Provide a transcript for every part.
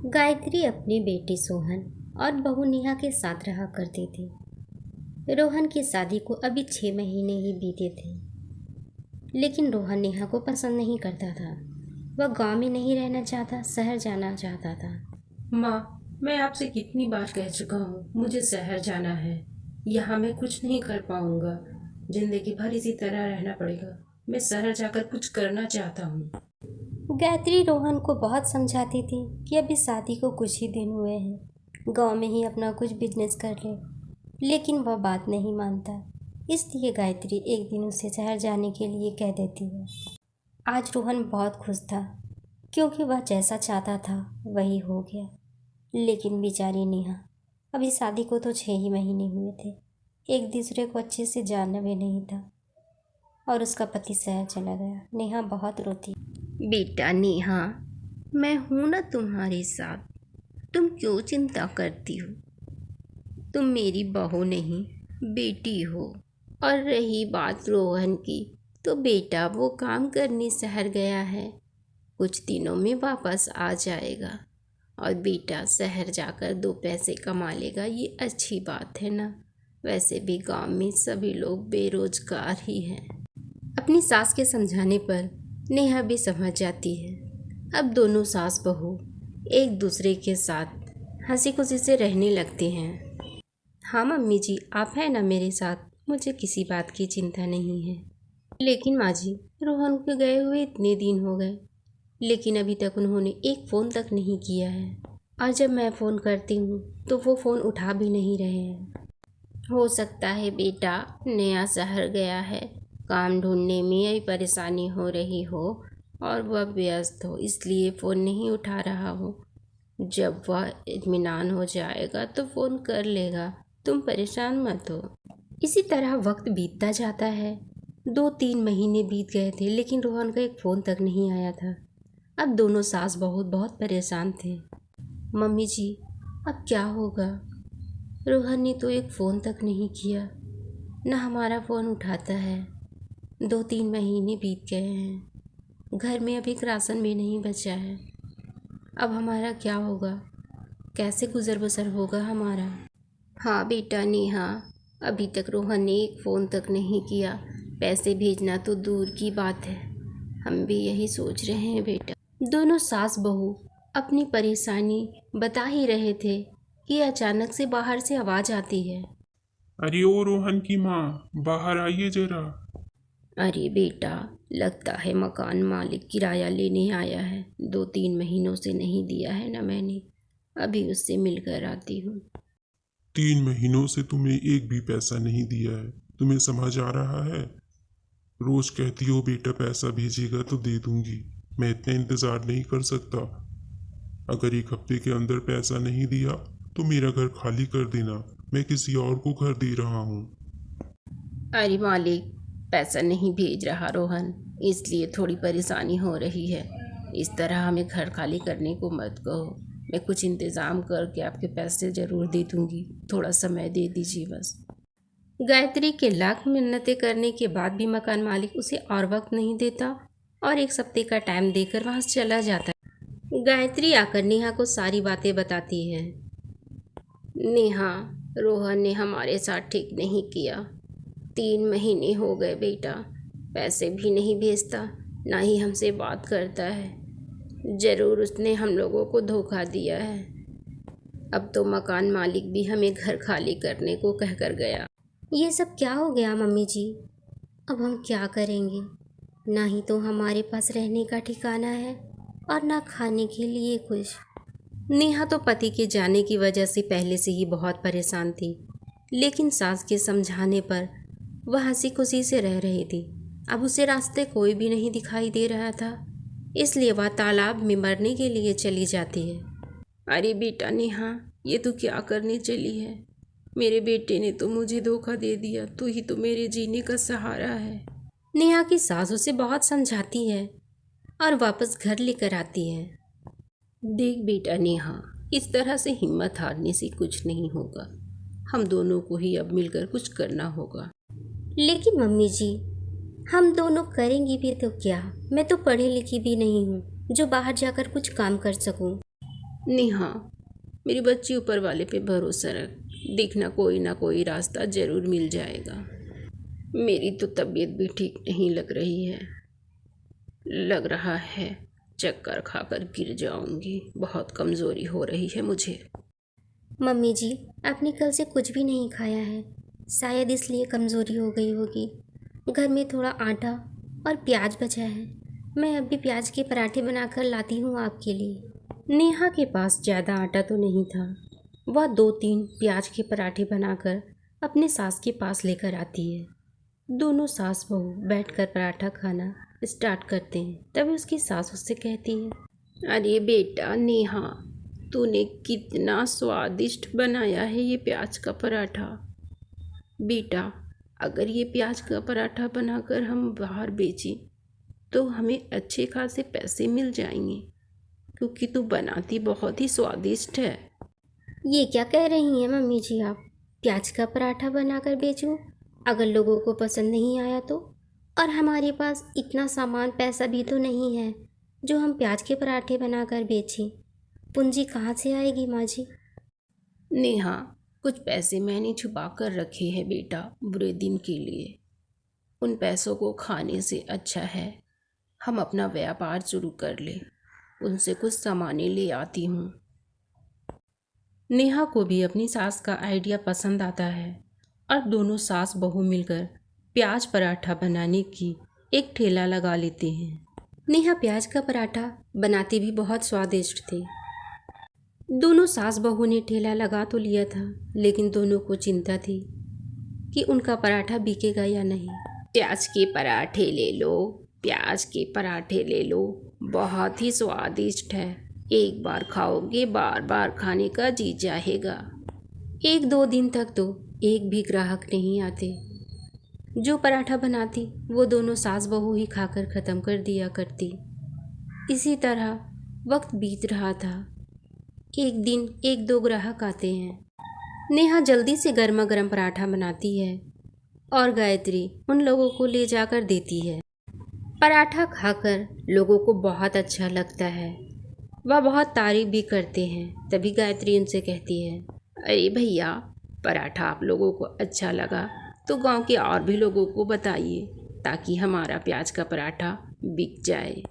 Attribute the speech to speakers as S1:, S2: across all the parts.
S1: गायत्री अपने बेटे सोहन और बहू नेहा के साथ रहा करती थी। रोहन की शादी को अभी 6 महीने ही बीते थे, लेकिन रोहन नेहा को पसंद नहीं करता था। वह गांव में नहीं रहना चाहता, शहर जाना चाहता था।
S2: माँ, मैं आपसे कितनी बार कह चुका हूँ मुझे शहर जाना है। यहाँ मैं कुछ नहीं कर पाऊंगा। जिंदगी भर इसी तरह रहना पड़ेगा। मैं शहर जाकर कुछ करना चाहता हूँ।
S1: गायत्री रोहन को बहुत समझाती थी कि अभी शादी को कुछ ही दिन हुए हैं, गांव में ही अपना कुछ बिजनेस कर ले, लेकिन वह बात नहीं मानता। इसलिए गायत्री एक दिन उसे शहर जाने के लिए कह देती है। आज रोहन बहुत खुश था, क्योंकि वह जैसा चाहता था वही हो गया। लेकिन बेचारी नेहा, अभी शादी को तो 6 ही महीने हुए थे, एक दूसरे को अच्छे से जानना भी नहीं था, और उसका पति शहर चला गया। नेहा बहुत रोती।
S3: बेटा नेहा, मैं हूं ना तुम्हारे साथ। तुम क्यों चिंता करती हो? तुम मेरी बहू नहीं, बेटी हो। और रही बात रोहन की, तो बेटा वो काम करने शहर गया है, कुछ दिनों में वापस आ जाएगा। और बेटा शहर जाकर 2 पैसे कमा लेगा, ये अच्छी बात है ना। वैसे भी गांव में सभी लोग बेरोजगार ही हैं। अपनी सास के समझाने पर नेहा भी समझ जाती है। अब दोनों सास बहू एक दूसरे के साथ हंसी खुशी से रहने लगते हैं। हाँ मम्मी जी, आप हैं ना मेरे साथ, मुझे किसी बात की चिंता नहीं है। लेकिन माँ जी, रोहन के गए हुए इतने दिन हो गए, लेकिन अभी तक उन्होंने एक फ़ोन तक नहीं किया है। और जब मैं फ़ोन करती हूँ तो वो फ़ोन उठा भी नहीं रहे हैं। हो सकता है बेटा नया शहर गया है, काम ढूंढने में यही परेशानी हो रही हो और वह व्यस्त हो, इसलिए फ़ोन नहीं उठा रहा हो। जब वह इत्मीनान हो जाएगा तो फ़ोन कर लेगा, तुम परेशान मत हो। इसी तरह वक्त बीतता जाता है। 2-3 महीने बीत गए थे, लेकिन रोहन का एक फ़ोन तक नहीं आया था। अब दोनों सास बहू बहुत परेशान थे। मम्मी जी, अब क्या होगा? रोहन ने तो एक फ़ोन तक नहीं किया, न हमारा फ़ोन उठाता है। 2-3 महीने बीत गए हैं, घर में अभी एक राशन भी नहीं बचा है। अब हमारा क्या होगा? कैसे गुजर बसर होगा हमारा? हाँ बेटा नेहा, अभी तक रोहन ने एक फ़ोन तक नहीं किया, पैसे भेजना तो दूर की बात है। हम भी यही सोच रहे हैं बेटा। दोनों सास बहू अपनी परेशानी बता ही रहे थे कि अचानक से बाहर से आवाज़ आती है।
S4: अरे ओ रोहन की माँ, बाहर आइए जरा।
S3: अरे बेटा, लगता है मकान मालिक किराया लेने आया है। 2-3 महीनों से नहीं दिया है ना मैंने, अभी उससे मिलकर आती हूँ।
S4: 3 महीनों से तुम्हें एक भी पैसा नहीं दिया है, तुम्हें समझ आ रहा है? रोज कहती हो बेटा पैसा भेजेगा तो दे दूंगी, मैं इतना इंतजार नहीं कर सकता। अगर एक हफ्ते के अंदर पैसा नहीं दिया तो मेरा घर खाली कर देना, मैं किसी और को घर दे रहा हूँ।
S3: अरे मालिक, पैसा नहीं भेज रहा रोहन, इसलिए थोड़ी परेशानी हो रही है। इस तरह हमें घर खाली करने को मत कहो, मैं कुछ इंतज़ाम करके आपके पैसे ज़रूर दे दूँगी, थोड़ा समय दे दीजिए बस। गायत्री के लाख मिन्नतें करने के बाद भी मकान मालिक उसे और वक्त नहीं देता और एक हफ्ते का टाइम देकर वहाँ से चला जाता है। गायत्री आकर नेहा को सारी बातें बताती है। नेहा, रोहन ने हमारे साथ ठीक नहीं किया। 3 महीने हो गए बेटा, पैसे भी नहीं भेजता, ना ही हमसे बात करता है। ज़रूर उसने हम लोगों को धोखा दिया है। अब तो मकान मालिक भी हमें घर खाली करने को कह कर गया।
S1: ये सब क्या हो गया मम्मी जी? अब हम क्या करेंगे? ना ही तो हमारे पास रहने का ठिकाना है और ना खाने के लिए कुछ।
S3: नेहा तो पति के जाने की वजह से पहले से ही बहुत परेशान थी, लेकिन सास के समझाने पर वह हंसी खुशी से रह रही थी। अब उसे रास्ते कोई भी नहीं दिखाई दे रहा था, इसलिए वह तालाब में मरने के लिए चली जाती है। अरे बेटा नेहा, ये तू क्या करने चली है? मेरे बेटे ने तो मुझे धोखा दे दिया, तू ही तो मेरे जीने का सहारा है। नेहा की सास उसे बहुत समझाती है और वापस घर लेकर आती है। देख बेटा नेहा, इस तरह से हिम्मत हारने से कुछ नहीं होगा। हम दोनों को ही अब मिलकर कुछ करना होगा।
S1: लेकिन मम्मी जी, हम दोनों करेंगे भी तो क्या? मैं तो पढ़ी लिखी भी नहीं हूँ जो बाहर जाकर कुछ काम कर सकूँ।
S2: नेहा, मेरी बच्ची ऊपर वाले पे भरोसा रख, देखना कोई ना कोई रास्ता ज़रूर मिल जाएगा। मेरी तो तबीयत भी ठीक नहीं लग रही है, लग रहा है चक्कर खाकर गिर जाऊंगी। बहुत कमज़ोरी हो रही है मुझे।
S1: मम्मी जी, आपने कल से कुछ भी नहीं खाया है, शायद इसलिए कमज़ोरी हो गई होगी। घर में थोड़ा आटा और प्याज बचा है, मैं अभी प्याज के पराठे बनाकर लाती हूँ आपके लिए। नेहा के पास ज़्यादा आटा तो नहीं था। वह 2-3 प्याज के पराठे बनाकर अपने सास के पास लेकर आती है। दोनों सास बहू बैठकर पराठा खाना स्टार्ट करते हैं। तभी उसकी सास उससे कहती है,
S2: अरे बेटा नेहा, तूने कितना स्वादिष्ट बनाया है ये प्याज का पराठा। बेटा, अगर ये प्याज का पराठा बनाकर हम बाहर बेचें तो हमें अच्छे खासे पैसे मिल जाएंगे, क्योंकि तू बनाती बहुत ही स्वादिष्ट है।
S1: ये क्या कह रही हैं मम्मी जी आप? प्याज का पराठा बनाकर बेचूं? अगर लोगों को पसंद नहीं आया तो? और हमारे पास इतना सामान पैसा भी तो नहीं है जो हम प्याज के पराठे बनाकर बेचें। पूंजी कहाँ से आएगी माँ जी?
S2: नेहा, कुछ पैसे मैंने छुपा कर रखे हैं बेटा, बुरे दिन के लिए। उन पैसों को खाने से अच्छा है हम अपना व्यापार शुरू कर लें। उनसे कुछ सामानें ले आती हूँ। नेहा को भी अपनी सास का आइडिया पसंद आता है और दोनों सास बहू मिलकर प्याज पराठा बनाने की एक ठेला लगा लेते हैं।
S1: नेहा प्याज का पराठा बनाती भी बहुत स्वादिष्ट थे। दोनों सास बहू ने ठेला लगा तो लिया था, लेकिन दोनों को चिंता थी कि उनका पराठा बिकेगा या नहीं।
S2: प्याज के पराठे ले लो, प्याज के पराठे ले लो, बहुत ही स्वादिष्ट है। एक बार खाओगे बार बार खाने का जी चाहेगा।
S1: 1-2 दिन तक तो एक भी ग्राहक नहीं आते। जो पराठा बनाती वो दोनों सास बहू ही खाकर ख़त्म कर दिया करती। इसी तरह वक्त बीत रहा था। एक दिन 1-2 ग्राहक आते हैं। नेहा जल्दी से गर्मा गर्म पराठा बनाती है और गायत्री उन लोगों को ले जाकर देती है। पराठा खाकर लोगों को बहुत अच्छा लगता है। वह बहुत तारीफ भी करते हैं। तभी गायत्री उनसे कहती है,
S2: अरे भैया, पराठा आप लोगों को अच्छा लगा तो गांव के और भी लोगों को बताइए, ताकि हमारा प्याज का पराठा बिक जाए।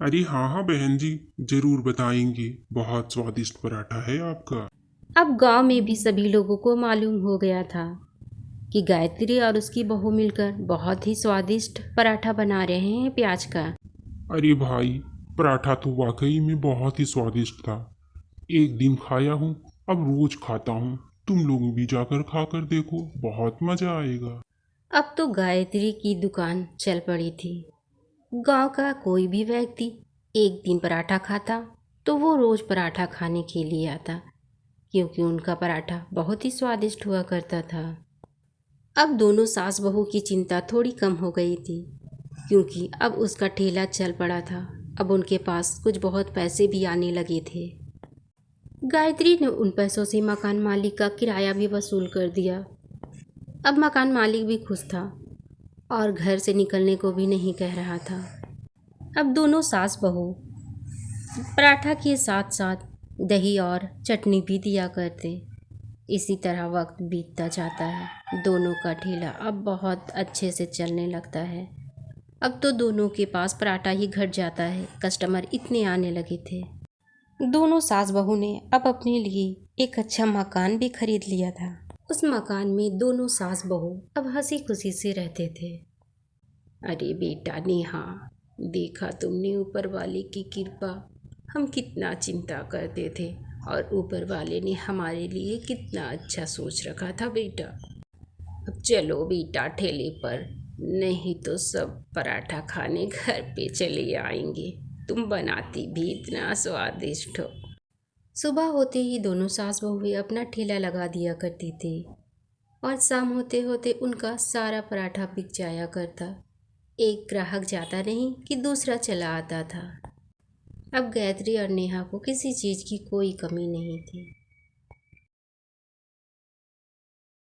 S4: अरे हाँ हाँ बहन जी, जरूर बताएंगे। बहुत स्वादिष्ट पराठा है आपका।
S1: अब गांव में भी सभी लोगों को मालूम हो गया था कि गायत्री और उसकी बहू मिलकर बहुत ही स्वादिष्ट पराठा बना रहे हैं प्याज का।
S4: अरे भाई, पराठा तो वाकई में बहुत ही स्वादिष्ट था। एक दिन खाया हूँ, अब रोज खाता हूँ। तुम लोग भी जाकर खाकर देखो, बहुत मजा आएगा।
S1: अब तो गायत्री की दुकान चल पड़ी थी। गांव का कोई भी व्यक्ति एक दिन पराठा खाता तो वो रोज़ पराठा खाने के लिए आता, क्योंकि उनका पराठा बहुत ही स्वादिष्ट हुआ करता था। अब दोनों सास बहू की चिंता थोड़ी कम हो गई थी, क्योंकि अब उसका ठेला चल पड़ा था। अब उनके पास कुछ बहुत पैसे भी आने लगे थे। गायत्री ने उन पैसों से मकान मालिक का किराया भी वसूल कर दिया। अब मकान मालिक भी खुश था और घर से निकलने को भी नहीं कह रहा था। अब दोनों सास बहू पराठा के साथ साथ दही और चटनी भी दिया करते। इसी तरह वक्त बीतता जाता है। दोनों का ठेला अब बहुत अच्छे से चलने लगता है। अब तो दोनों के पास पराठा ही घट जाता है, कस्टमर इतने आने लगे थे। दोनों सास बहू ने अब अपने लिए एक अच्छा मकान भी खरीद लिया था। उस मकान में दोनों सास बहू अब हंसी खुशी से रहते थे।
S2: अरे बेटा नेहा, देखा तुमने ऊपर वाले की कृपा। हम कितना चिंता करते थे और ऊपर वाले ने हमारे लिए कितना अच्छा सोच रखा था बेटा। अब चलो बेटा ठेले पर, नहीं तो सब पराठा खाने घर पे चले आएंगे। तुम बनाती भी इतना स्वादिष्ट हो।
S1: सुबह होते ही दोनों सास बहू अपना ठेला लगा दिया करती थी और शाम होते होते उनका सारा पराठा बिक जाया करता। एक ग्राहक जाता नहीं कि दूसरा चला आता था। अब गायत्री और नेहा को किसी चीज़ की कोई कमी नहीं थी।